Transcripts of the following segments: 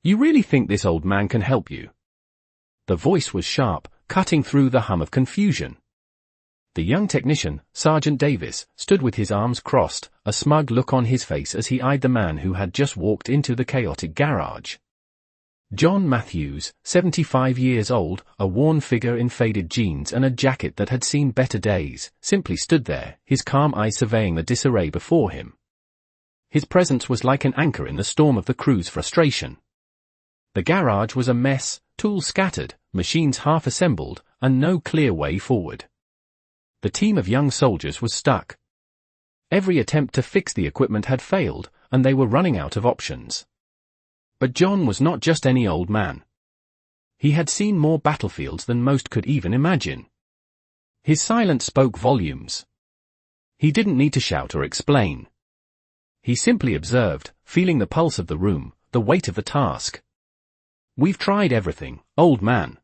You really think this old man can help you? The voice was sharp, cutting through the hum of confusion. The young technician, Sergeant Davis, stood with his arms crossed, a smug look on his face as he eyed the man who had just walked into the chaotic garage. John Matthews, 75 years old, a worn figure in faded jeans and a jacket that had seen better days, simply stood there, his calm eyes surveying the disarray before him. His presence was like an anchor in the storm of the crew's frustration. The garage was a mess, tools scattered, machines half-assembled, and no clear way forward. The team of young soldiers was stuck. Every attempt to fix the equipment had failed, and they were running out of options. But John was not just any old man. He had seen more battlefields than most could even imagine. His silence spoke volumes. He didn't need to shout or explain. He simply observed, feeling the pulse of the room, the weight of the task. We've tried everything, old man.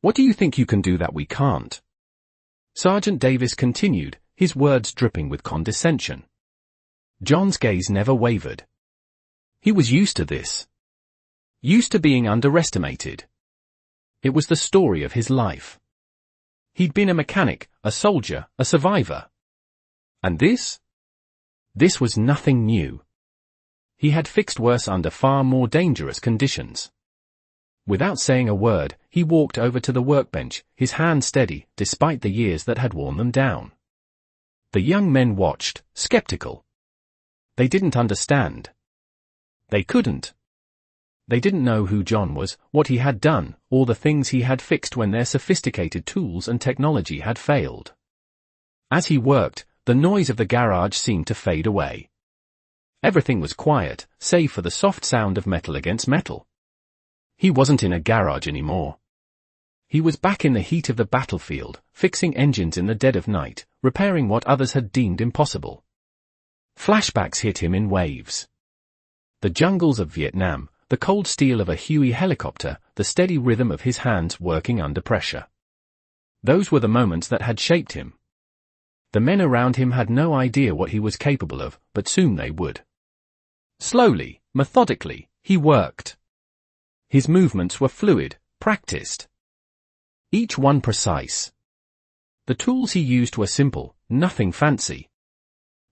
What do you think you can do that we can't? Sergeant Davis continued, his words dripping with condescension. John's gaze never wavered. He was used to this. Used to being underestimated. It was the story of his life. He'd been a mechanic, a soldier, a survivor. And this? This was nothing new. He had fixed worse under far more dangerous conditions. Without saying a word, he walked over to the workbench, his hand steady, despite the years that had worn them down. The young men watched, skeptical. They didn't understand. They couldn't. They didn't know who John was, what he had done, or the things he had fixed when their sophisticated tools and technology had failed. As he worked, the noise of the garage seemed to fade away. Everything was quiet, save for the soft sound of metal against metal. He wasn't in a garage anymore. He was back in the heat of the battlefield, fixing engines in the dead of night, repairing what others had deemed impossible. Flashbacks hit him in waves. The jungles of Vietnam, the cold steel of a Huey helicopter, the steady rhythm of his hands working under pressure. Those were the moments that had shaped him. The men around him had no idea what he was capable of, but soon they would. Slowly, methodically, he worked. His movements were fluid, practiced. Each one precise. The tools he used were simple, nothing fancy.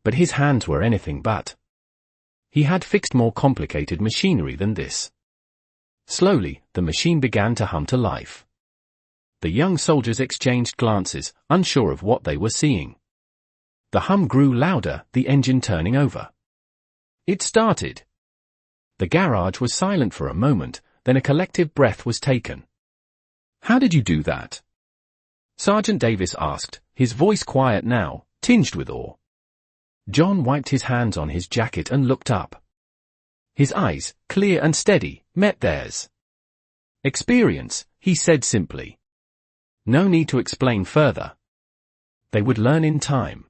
But his hands were anything but. He had fixed more complicated machinery than this. Slowly, the machine began to hum to life. The young soldiers exchanged glances, unsure of what they were seeing. The hum grew louder, the engine turning over. It started. The garage was silent for a moment, then a collective breath was taken. How did you do that? Sergeant Davis asked, his voice quiet now, tinged with awe. John wiped his hands on his jacket and looked up. His eyes, clear and steady, met theirs. Experience, he said simply. No need to explain further. They would learn in time.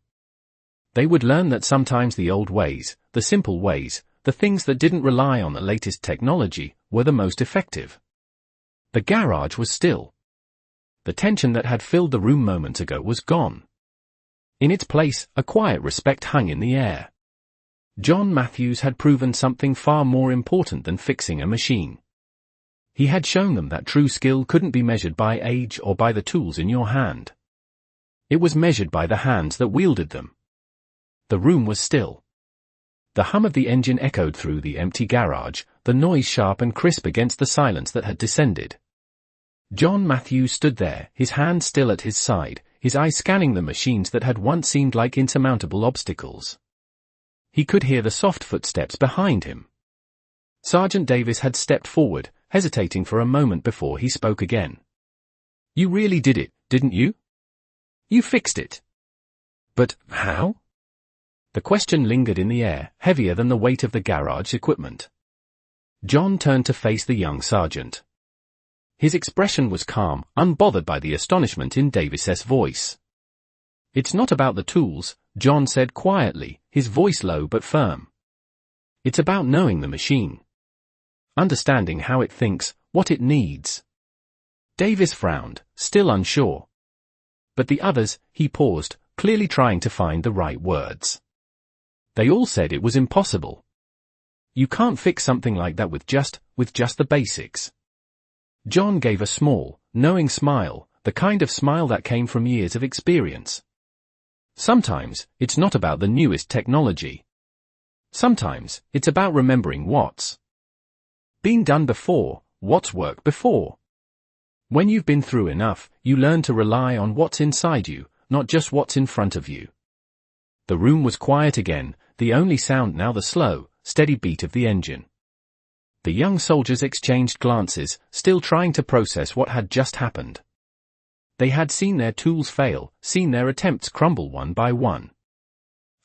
They would learn that sometimes the old ways, the simple ways, the things that didn't rely on the latest technology, were the most effective. The garage was still. The tension that had filled the room moments ago was gone. In its place, a quiet respect hung in the air. John Matthews had proven something far more important than fixing a machine. He had shown them that true skill couldn't be measured by age or by the tools in your hand. It was measured by the hands that wielded them. The room was still. The hum of the engine echoed through the empty garage, the noise sharp and crisp against the silence that had descended. John Matthews stood there, his hand still at his side, his eyes scanning the machines that had once seemed like insurmountable obstacles. He could hear the soft footsteps behind him. Sergeant Davis had stepped forward, hesitating for a moment before he spoke again. You really did it, didn't you? You fixed it. But how? The question lingered in the air, heavier than the weight of the garage equipment. John turned to face the young sergeant. His expression was calm, unbothered by the astonishment in Davis's voice. It's not about the tools, John said quietly, his voice low but firm. It's about knowing the machine. Understanding how it thinks, what it needs. Davis frowned, still unsure. But the others, he paused, clearly trying to find the right words. They all said it was impossible. You can't fix something like that with just the basics. John gave a small, knowing smile, the kind of smile that came from years of experience. Sometimes, it's not about the newest technology. Sometimes, it's about remembering what's been done before, what's worked before. When you've been through enough, you learn to rely on what's inside you, not just what's in front of you. The room was quiet again, the only sound now the slow, steady beat of the engine. The young soldiers exchanged glances, still trying to process what had just happened. They had seen their tools fail, seen their attempts crumble one by one.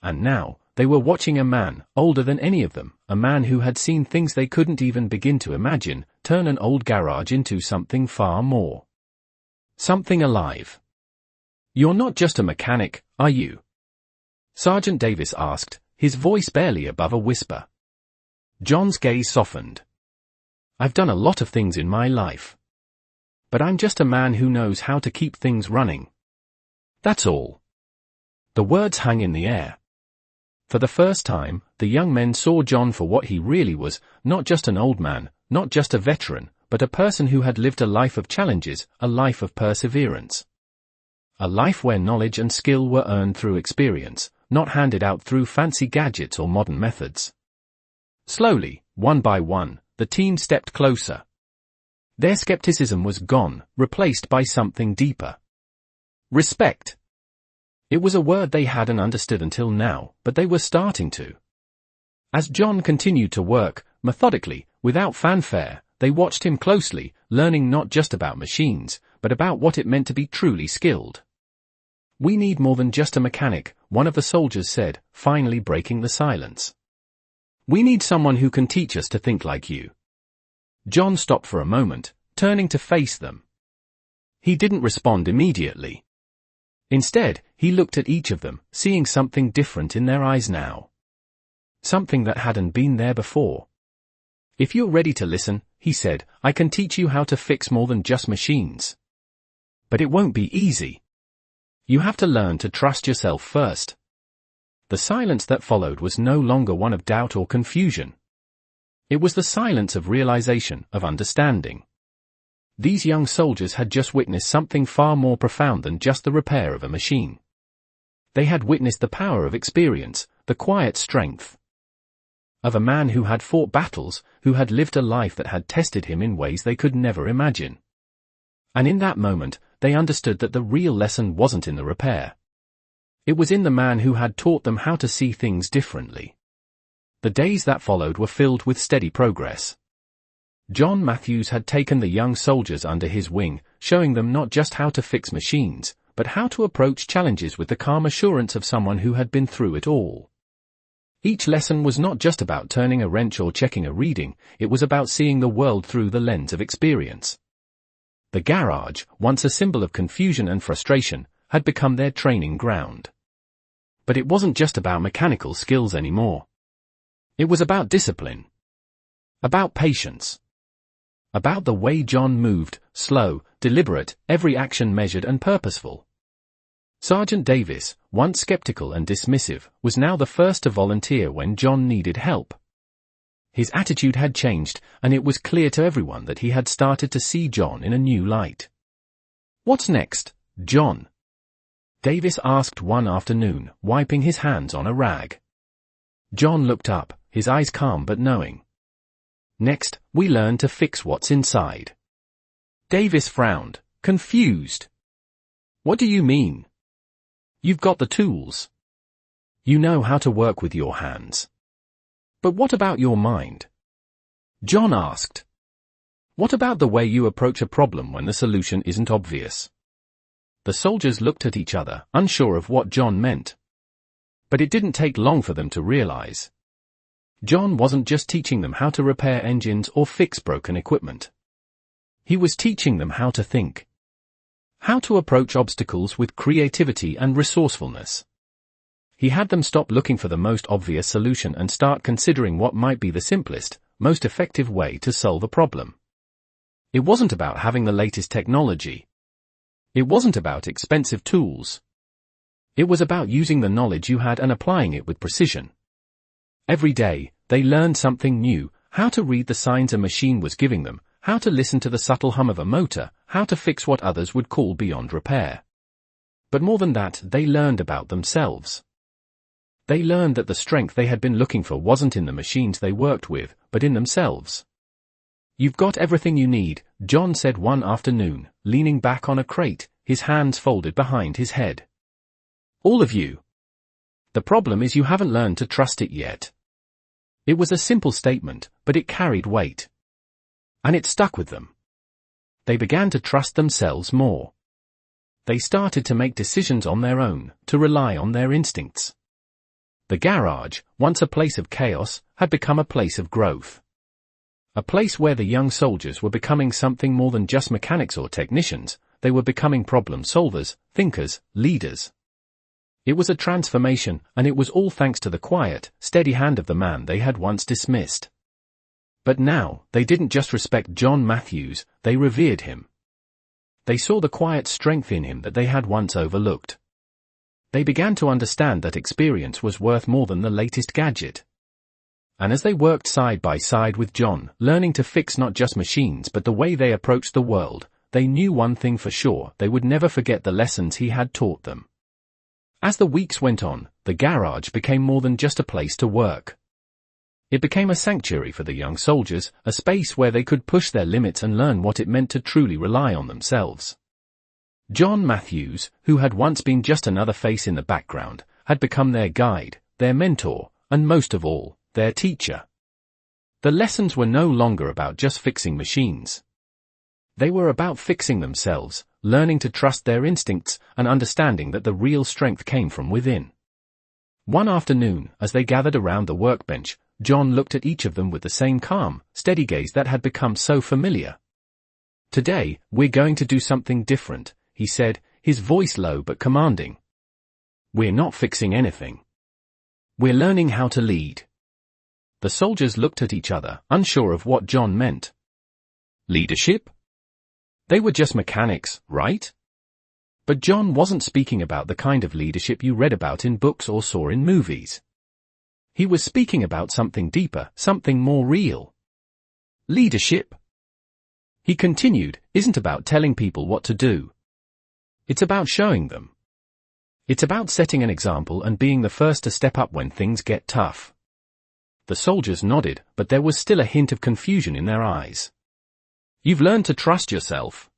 And now, they were watching a man, older than any of them, a man who had seen things they couldn't even begin to imagine, turn an old garage into something far more. Something alive. You're not just a mechanic, are you? Sergeant Davis asked, his voice barely above a whisper. John's gaze softened. I've done a lot of things in my life. But I'm just a man who knows how to keep things running. That's all. The words hung in the air. For the first time, the young men saw John for what he really was, not just an old man, not just a veteran, but a person who had lived a life of challenges, a life of perseverance. A life where knowledge and skill were earned through experience, not handed out through fancy gadgets or modern methods. Slowly, one by one, the team stepped closer. Their skepticism was gone, replaced by something deeper. Respect. It was a word they hadn't understood until now, but they were starting to. As John continued to work, methodically, without fanfare, they watched him closely, learning not just about machines, but about what it meant to be truly skilled. We need more than just a mechanic, one of the soldiers said, finally breaking the silence. We need someone who can teach us to think like you. John stopped for a moment, turning to face them. He didn't respond immediately. Instead, he looked at each of them, seeing something different in their eyes now. Something that hadn't been there before. If you're ready to listen, he said, I can teach you how to fix more than just machines. But it won't be easy. You have to learn to trust yourself first. The silence that followed was no longer one of doubt or confusion. It was the silence of realization, of understanding. These young soldiers had just witnessed something far more profound than just the repair of a machine. They had witnessed the power of experience, the quiet strength of a man who had fought battles, who had lived a life that had tested him in ways they could never imagine. And in that moment, they understood that the real lesson wasn't in the repair. It was in the man who had taught them how to see things differently. The days that followed were filled with steady progress. John Matthews had taken the young soldiers under his wing, showing them not just how to fix machines, but how to approach challenges with the calm assurance of someone who had been through it all. Each lesson was not just about turning a wrench or checking a reading, it was about seeing the world through the lens of experience. The garage, once a symbol of confusion and frustration, had become their training ground. But it wasn't just about mechanical skills anymore. It was about discipline. About patience. About the way John moved, slow, deliberate, every action measured and purposeful. Sergeant Davis, once skeptical and dismissive, was now the first to volunteer when John needed help. His attitude had changed, and it was clear to everyone that he had started to see John in a new light. What's next, John? Davis asked one afternoon, wiping his hands on a rag. John looked up, his eyes calm but knowing. Next, we learn to fix what's inside. Davis frowned, confused. What do you mean? You've got the tools. You know how to work with your hands. But what about your mind? John asked. What about the way you approach a problem when the solution isn't obvious? The soldiers looked at each other, unsure of what John meant. But it didn't take long for them to realize. John wasn't just teaching them how to repair engines or fix broken equipment. He was teaching them how to think. How to approach obstacles with creativity and resourcefulness. He had them stop looking for the most obvious solution and start considering what might be the simplest, most effective way to solve a problem. It wasn't about having the latest technology. It wasn't about expensive tools. It was about using the knowledge you had and applying it with precision. Every day, they learned something new: how to read the signs a machine was giving them, how to listen to the subtle hum of a motor, how to fix what others would call beyond repair. But more than that, they learned about themselves. They learned that the strength they had been looking for wasn't in the machines they worked with, but in themselves. "You've got everything you need," John said one afternoon, leaning back on a crate, his hands folded behind his head. "All of you. The problem is you haven't learned to trust it yet." It was a simple statement, but it carried weight. And it stuck with them. They began to trust themselves more. They started to make decisions on their own, to rely on their instincts. The garage, once a place of chaos, had become a place of growth. A place where the young soldiers were becoming something more than just mechanics or technicians. They were becoming problem solvers, thinkers, leaders. It was a transformation, and it was all thanks to the quiet, steady hand of the man they had once dismissed. But now, they didn't just respect John Matthews, they revered him. They saw the quiet strength in him that they had once overlooked. They began to understand that experience was worth more than the latest gadget. And as they worked side by side with John, learning to fix not just machines but the way they approached the world, they knew one thing for sure: they would never forget the lessons he had taught them. As the weeks went on, the garage became more than just a place to work. It became a sanctuary for the young soldiers, a space where they could push their limits and learn what it meant to truly rely on themselves. John Matthews, who had once been just another face in the background, had become their guide, their mentor, and most of all, their teacher. The lessons were no longer about just fixing machines. They were about fixing themselves, learning to trust their instincts, and understanding that the real strength came from within. One afternoon, as they gathered around the workbench, John looked at each of them with the same calm, steady gaze that had become so familiar. "Today, we're going to do something different," he said, his voice low but commanding. "We're not fixing anything. We're learning how to lead." The soldiers looked at each other, unsure of what John meant. Leadership? They were just mechanics, right? But John wasn't speaking about the kind of leadership you read about in books or saw in movies. He was speaking about something deeper, something more real. Leadership, he continued, isn't about telling people what to do. It's about showing them. It's about setting an example and being the first to step up when things get tough. The soldiers nodded, but there was still a hint of confusion in their eyes. "You've learned to trust yourself.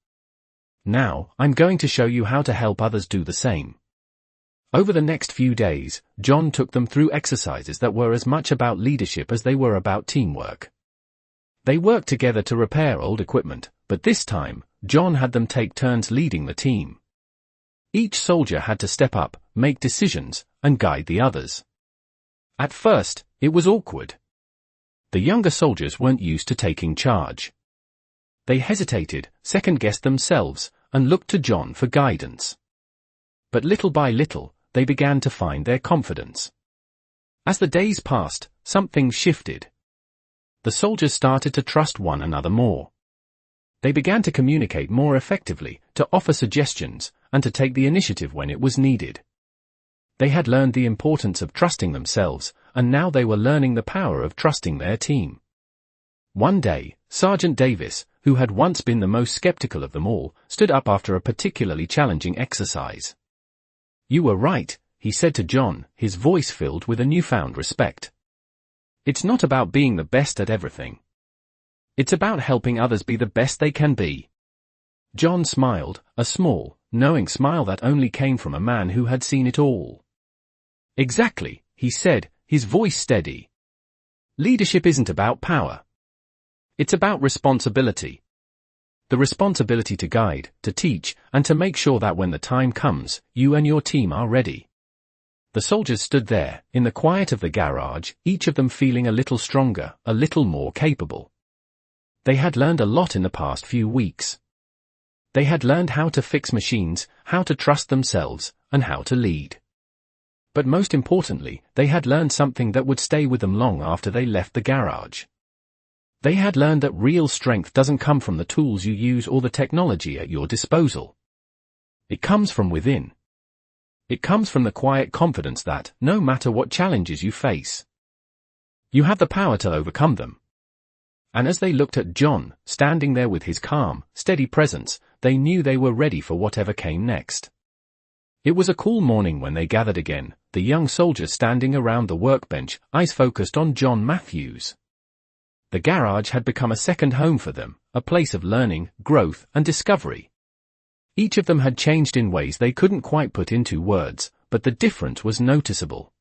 Now, I'm going to show you how to help others do the same." Over the next few days, John took them through exercises that were as much about leadership as they were about teamwork. They worked together to repair old equipment, but this time, John had them take turns leading the team. Each soldier had to step up, make decisions, and guide the others. At first, it was awkward. The younger soldiers weren't used to taking charge. They hesitated, second-guessed themselves, and looked to John for guidance. But little by little, they began to find their confidence. As the days passed, something shifted. The soldiers started to trust one another more. They began to communicate more effectively, to offer suggestions, and to take the initiative when it was needed. They had learned the importance of trusting themselves, and now they were learning the power of trusting their team. One day, Sergeant Davis, who had once been the most skeptical of them all, stood up after a particularly challenging exercise. "You were right," he said to John, his voice filled with a newfound respect. "It's not about being the best at everything. It's about helping others be the best they can be." John smiled, a small, knowing smile that only came from a man who had seen it all. "Exactly," he said, his voice steady. "Leadership isn't about power. It's about responsibility. The responsibility to guide, to teach, and to make sure that when the time comes, you and your team are ready." The soldiers stood there, in the quiet of the garage, each of them feeling a little stronger, a little more capable. They had learned a lot in the past few weeks. They had learned how to fix machines, how to trust themselves, and how to lead. But most importantly, they had learned something that would stay with them long after they left the garage. They had learned that real strength doesn't come from the tools you use or the technology at your disposal. It comes from within. It comes from the quiet confidence that, no matter what challenges you face, You have the power to overcome them. And as they looked at John, standing there with his calm, steady presence, they knew they were ready for whatever came next. It was a cool morning when they gathered again, the young soldiers standing around the workbench, eyes focused on John Matthews. The garage had become a second home for them, a place of learning, growth, and discovery. Each of them had changed in ways they couldn't quite put into words, but the difference was noticeable.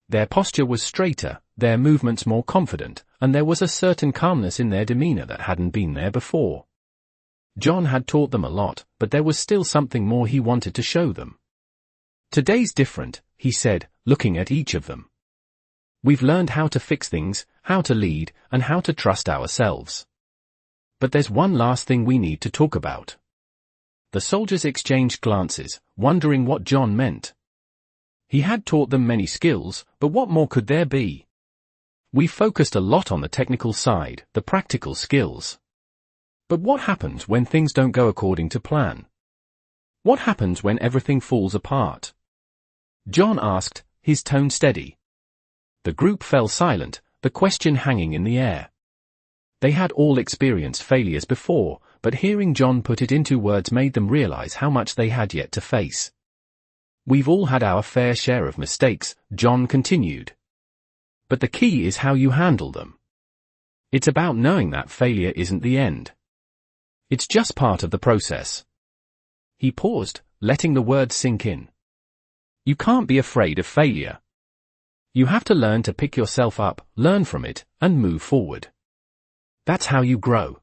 Their posture was straighter, their movements more confident, and there was a certain calmness in their demeanor that hadn't been there before. John had taught them a lot, but there was still something more he wanted to show them. "Today's different," he said, looking at each of them. "We've learned how to fix things, how to lead, and how to trust ourselves. But there's one last thing we need to talk about." The soldiers exchanged glances, wondering what John meant. He had taught them many skills, but what more could there be? "We focused a lot on the technical side, the practical skills. But what happens when things don't go according to plan? What happens when everything falls apart?" John asked, his tone steady. The group fell silent, the question hanging in the air. They had all experienced failures before, but hearing John put it into words made them realize how much they had yet to face. "We've all had our fair share of mistakes," John continued. "But the key is how you handle them. It's about knowing that failure isn't the end. It's just part of the process." He paused, letting the words sink in. "You can't be afraid of failure. You have to learn to pick yourself up, learn from it, and move forward. That's how you grow."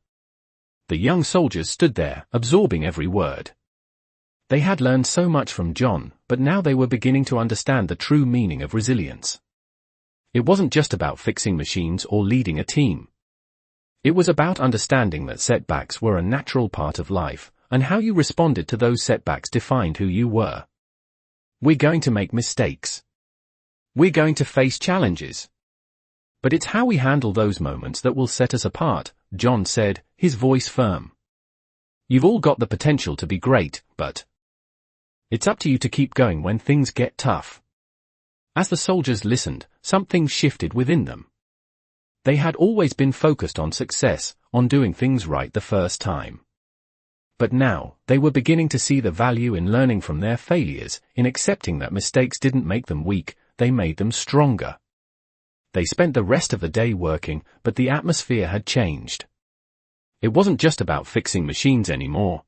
The young soldiers stood there, absorbing every word. They had learned so much from John, but now they were beginning to understand the true meaning of resilience. It wasn't just about fixing machines or leading a team. It was about understanding that setbacks were a natural part of life, and how you responded to those setbacks defined who you were. "We're going to make mistakes. We're going to face challenges. But it's how we handle those moments that will set us apart," John said, his voice firm. "You've all got the potential to be great, but it's up to you to keep going when things get tough." As the soldiers listened, something shifted within them. They had always been focused on success, on doing things right the first time. But now, they were beginning to see the value in learning from their failures, in accepting that mistakes didn't make them weak, they made them stronger. They spent the rest of the day working, but the atmosphere had changed. It wasn't just about fixing machines anymore.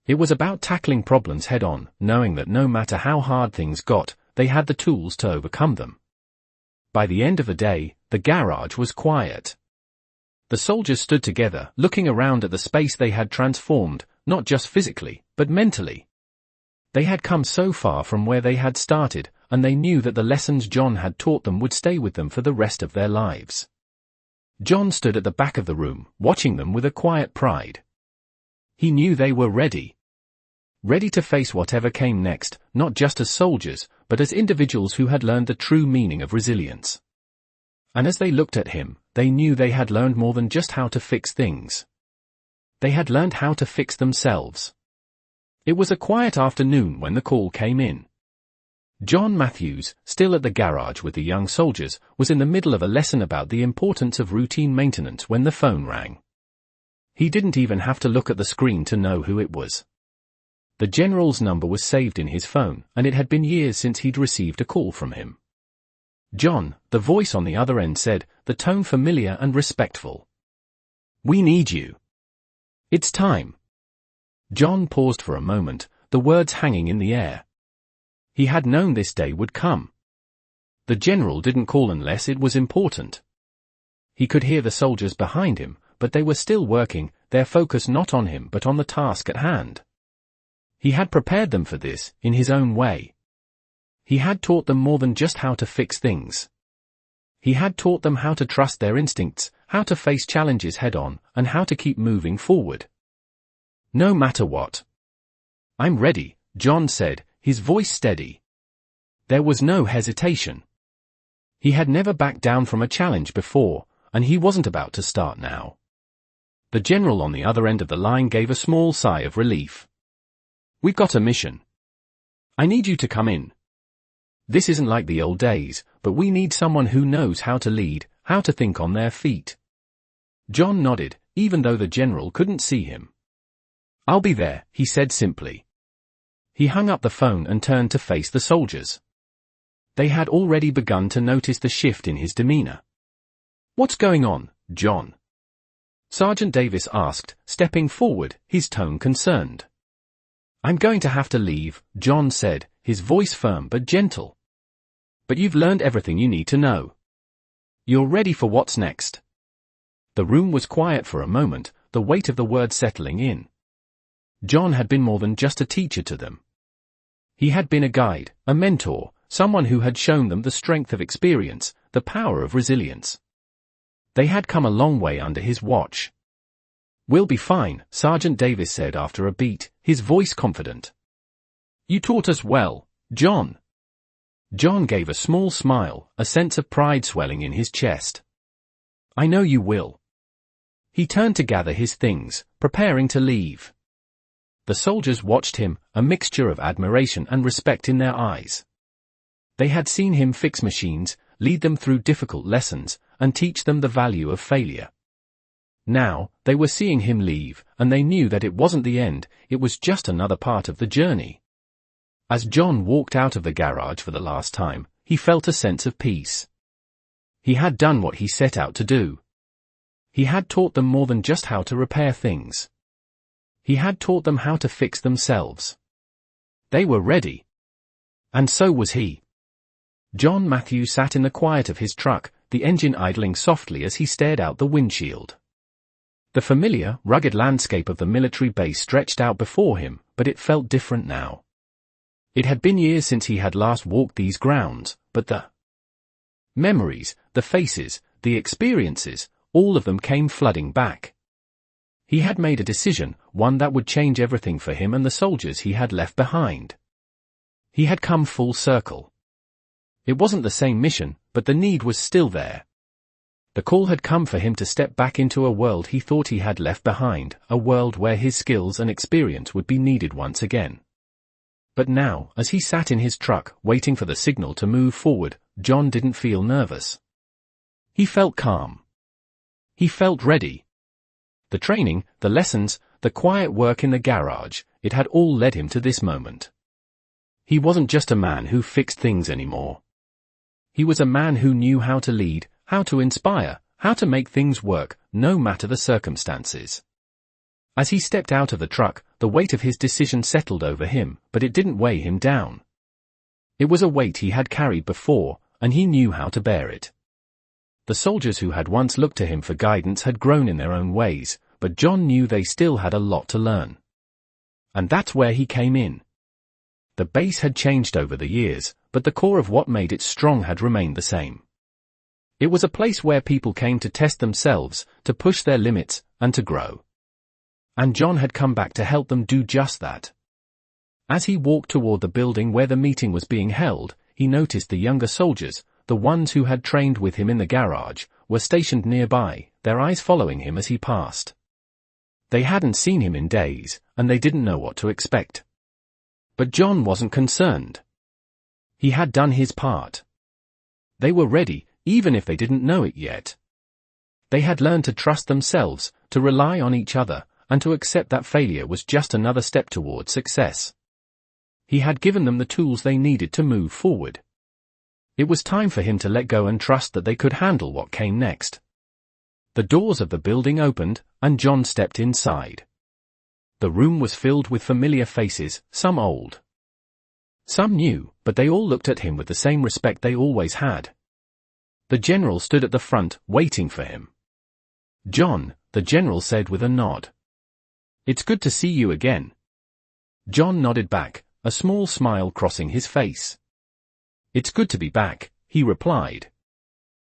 It was about tackling problems head-on, knowing that no matter how hard things got, they had the tools to overcome them. By the end of the day, the garage was quiet. The soldiers stood together, looking around at the space they had transformed, not just physically, but mentally. They had come so far from where they had started, and they knew that the lessons John had taught them would stay with them for the rest of their lives. John stood at the back of the room, watching them with a quiet pride. He knew they were ready. Ready to face whatever came next, not just as soldiers, but as individuals who had learned the true meaning of resilience. And as they looked at him, they knew they had learned more than just how to fix things. They had learned how to fix themselves. It was a quiet afternoon when the call came in. John Matthews, still at the garage with the young soldiers, was in the middle of a lesson about the importance of routine maintenance when the phone rang. He didn't even have to look at the screen to know who it was. The general's number was saved in his phone, and it had been years since he'd received a call from him. "John," the voice on the other end said, the tone familiar and respectful. "We need you. It's time." John paused for a moment, the words hanging in the air. He had known this day would come. The general didn't call unless it was important. He could hear the soldiers behind him, but they were still working, their focus not on him but on the task at hand. He had prepared them for this, in his own way. He had taught them more than just how to fix things. He had taught them how to trust their instincts, how to face challenges head-on, and how to keep moving forward. No matter what. "I'm ready," John said, his voice steady. There was no hesitation. He had never backed down from a challenge before, and he wasn't about to start now. The general on the other end of the line gave a small sigh of relief. "We've got a mission. I need you to come in." This isn't like the old days, but we need someone who knows how to lead, how to think on their feet. John nodded, even though the general couldn't see him. I'll be there, he said simply. He hung up the phone and turned to face the soldiers. They had already begun to notice the shift in his demeanor. What's going on, John? Sergeant Davis asked, stepping forward, his tone concerned. I'm going to have to leave, John said, his voice firm but gentle. But you've learned everything you need to know. You're ready for what's next. The room was quiet for a moment, the weight of the words settling in. John had been more than just a teacher to them. He had been a guide, a mentor, someone who had shown them the strength of experience, the power of resilience. They had come a long way under his watch. We'll be fine, Sergeant Davis said after a beat, his voice confident. You taught us well, John. John gave a small smile, a sense of pride swelling in his chest. I know you will. He turned to gather his things, preparing to leave. The soldiers watched him, a mixture of admiration and respect in their eyes. They had seen him fix machines, lead them through difficult lessons, and teach them the value of failure. Now, they were seeing him leave, and they knew that it wasn't the end, it was just another part of the journey. As John walked out of the garage for the last time, he felt a sense of peace. He had done what he set out to do. He had taught them more than just how to repair things. He had taught them how to fix themselves. They were ready. And so was he. John Matthew sat in the quiet of his truck, the engine idling softly as he stared out the windshield. The familiar, rugged landscape of the military base stretched out before him, but it felt different now. It had been years since he had last walked these grounds, but the memories, the faces, the experiences, all of them came flooding back. He had made a decision, one that would change everything for him and the soldiers he had left behind. He had come full circle. It wasn't the same mission, but the need was still there. The call had come for him to step back into a world he thought he had left behind, a world where his skills and experience would be needed once again. But now, as he sat in his truck, waiting for the signal to move forward, John didn't feel nervous. He felt calm. He felt ready. The training, the lessons, the quiet work in the garage, it had all led him to this moment. He wasn't just a man who fixed things anymore. He was a man who knew how to lead, how to inspire, how to make things work, no matter the circumstances. As he stepped out of the truck, the weight of his decision settled over him, but it didn't weigh him down. It was a weight he had carried before, and he knew how to bear it. The soldiers who had once looked to him for guidance had grown in their own ways, but John knew they still had a lot to learn. And that's where he came in. The base had changed over the years, but the core of what made it strong had remained the same. It was a place where people came to test themselves, to push their limits, and to grow. And John had come back to help them do just that. As he walked toward the building where the meeting was being held, he noticed the younger soldiers, the ones who had trained with him in the garage, were stationed nearby, their eyes following him as he passed. They hadn't seen him in days, and they didn't know what to expect. But John wasn't concerned. He had done his part. They were ready, even if they didn't know it yet. They had learned to trust themselves, to rely on each other, and to accept that failure was just another step toward success. He had given them the tools they needed to move forward. It was time for him to let go and trust that they could handle what came next. The doors of the building opened, and John stepped inside. The room was filled with familiar faces, some old, some new, but they all looked at him with the same respect they always had. The general stood at the front, waiting for him. John, the general said with a nod. It's good to see you again. John nodded back, a small smile crossing his face. It's good to be back, he replied.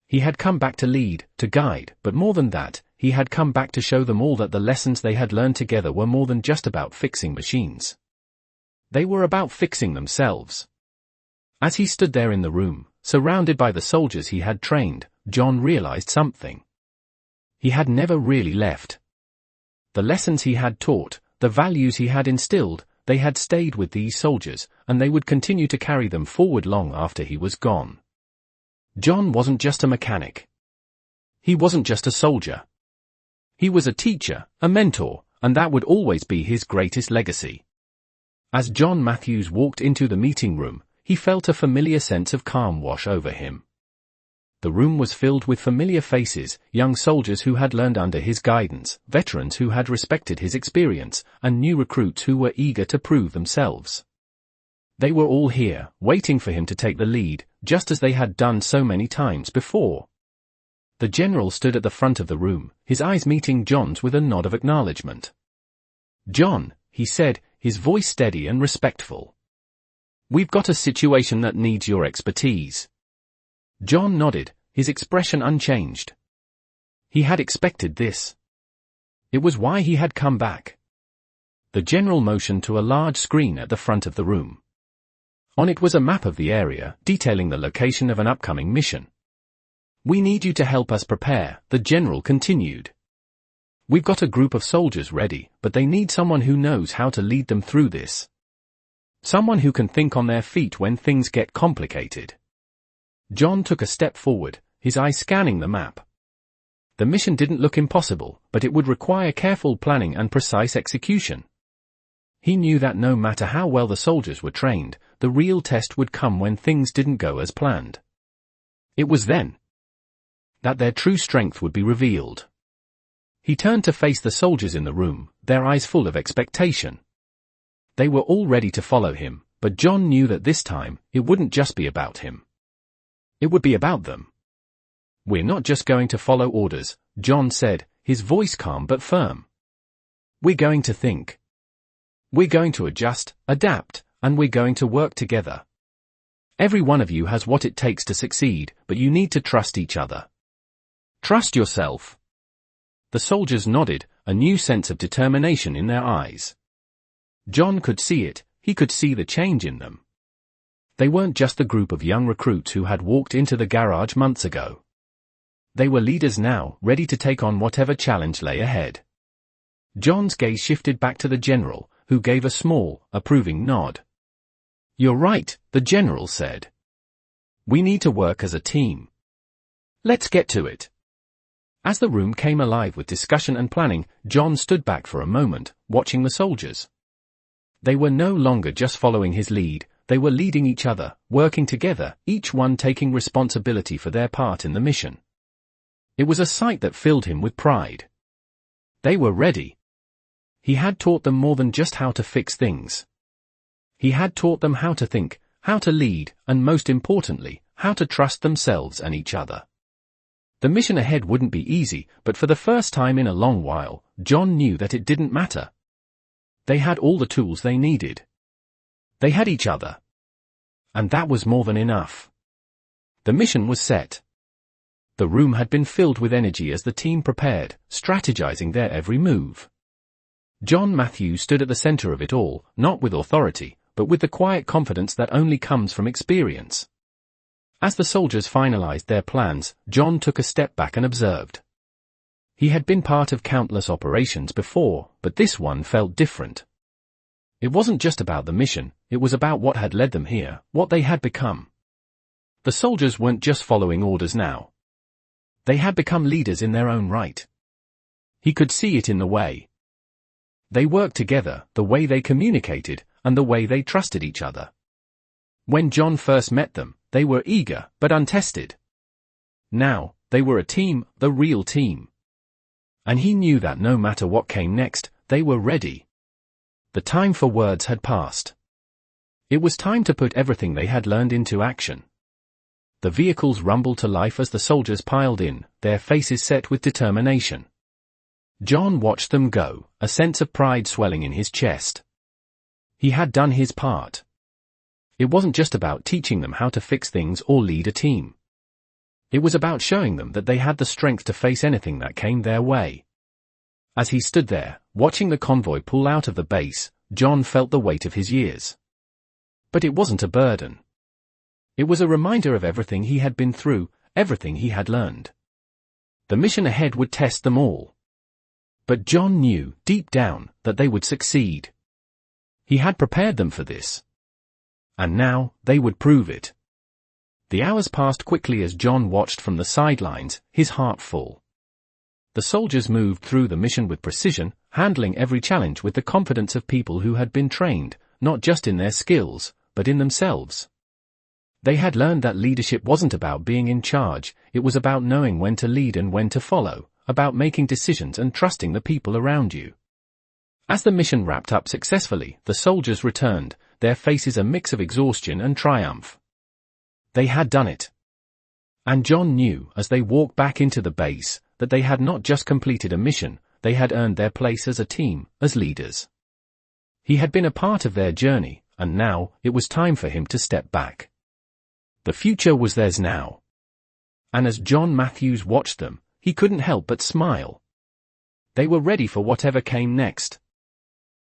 He had come back to lead, to guide, but more than that, he had come back to show them all that the lessons they had learned together were more than just about fixing machines. They were about fixing themselves. As he stood there in the room, surrounded by the soldiers he had trained, John realized something. He had never really left. The lessons he had taught, the values he had instilled, they had stayed with these soldiers, and they would continue to carry them forward long after he was gone. John wasn't just a mechanic. He wasn't just a soldier. He was a teacher, a mentor, and that would always be his greatest legacy. As John Matthews walked into the meeting room, he felt a familiar sense of calm wash over him. The room was filled with familiar faces, young soldiers who had learned under his guidance, veterans who had respected his experience, and new recruits who were eager to prove themselves. They were all here, waiting for him to take the lead, just as they had done so many times before. The general stood at the front of the room, his eyes meeting John's with a nod of acknowledgement. "John," he said, his voice steady and respectful. "We've got a situation that needs your expertise." John nodded, his expression unchanged. He had expected this. It was why he had come back. The general motioned to a large screen at the front of the room. On it was a map of the area, detailing the location of an upcoming mission. "We need you to help us prepare," the general continued. "We've got a group of soldiers ready, but they need someone who knows how to lead them through this. Someone who can think on their feet when things get complicated." John took a step forward, his eyes scanning the map. The mission didn't look impossible, but it would require careful planning and precise execution. He knew that no matter how well the soldiers were trained, the real test would come when things didn't go as planned. It was then that their true strength would be revealed. He turned to face the soldiers in the room, their eyes full of expectation. They were all ready to follow him, but John knew that this time, it wouldn't just be about him. It would be about them. "We're not just going to follow orders," John said, his voice calm but firm. "We're going to think. We're going to adjust, adapt, and we're going to work together. Every one of you has what it takes to succeed, but you need to trust each other. Trust yourself." The soldiers nodded, a new sense of determination in their eyes. John could see it, he could see the change in them. They weren't just the group of young recruits who had walked into the garage months ago. They were leaders now, ready to take on whatever challenge lay ahead. John's gaze shifted back to the general, who gave a small, approving nod. "You're right," the general said. "We need to work as a team. Let's get to it." As the room came alive with discussion and planning, John stood back for a moment, watching the soldiers. They were no longer just following his lead, they were leading each other, working together, each one taking responsibility for their part in the mission. It was a sight that filled him with pride. They were ready. He had taught them more than just how to fix things. He had taught them how to think, how to lead, and most importantly, how to trust themselves and each other. The mission ahead wouldn't be easy, but for the first time in a long while, John knew that it didn't matter. They had all the tools they needed. They had each other. And that was more than enough. The mission was set. The room had been filled with energy as the team prepared, strategizing their every move. John Matthews stood at the center of it all, not with authority, but with the quiet confidence that only comes from experience. As the soldiers finalized their plans, John took a step back and observed. He had been part of countless operations before, but this one felt different. It wasn't just about the mission, it was about what had led them here, what they had become. The soldiers weren't just following orders now. They had become leaders in their own right. He could see it in the way they worked together, the way they communicated, and the way they trusted each other. When John first met them, they were eager, but untested. Now, they were a team, the real team. And he knew that no matter what came next, they were ready. The time for words had passed. It was time to put everything they had learned into action. The vehicles rumbled to life as the soldiers piled in, their faces set with determination. John watched them go, a sense of pride swelling in his chest. He had done his part. It wasn't just about teaching them how to fix things or lead a team. It was about showing them that they had the strength to face anything that came their way. As he stood there, watching the convoy pull out of the base, John felt the weight of his years. But it wasn't a burden. It was a reminder of everything he had been through, everything he had learned. The mission ahead would test them all. But John knew, deep down, that they would succeed. He had prepared them for this. And now, they would prove it. The hours passed quickly as John watched from the sidelines, his heart full. The soldiers moved through the mission with precision, handling every challenge with the confidence of people who had been trained, not just in their skills, but in themselves. They had learned that leadership wasn't about being in charge, it was about knowing when to lead and when to follow, about making decisions and trusting the people around you. As the mission wrapped up successfully, the soldiers returned, their faces a mix of exhaustion and triumph. They had done it. And John knew, as they walked back into the base, that they had not just completed a mission, they had earned their place as a team, as leaders. He had been a part of their journey, and now, it was time for him to step back. The future was theirs now. And as John Matthews watched them, he couldn't help but smile. They were ready for whatever came next.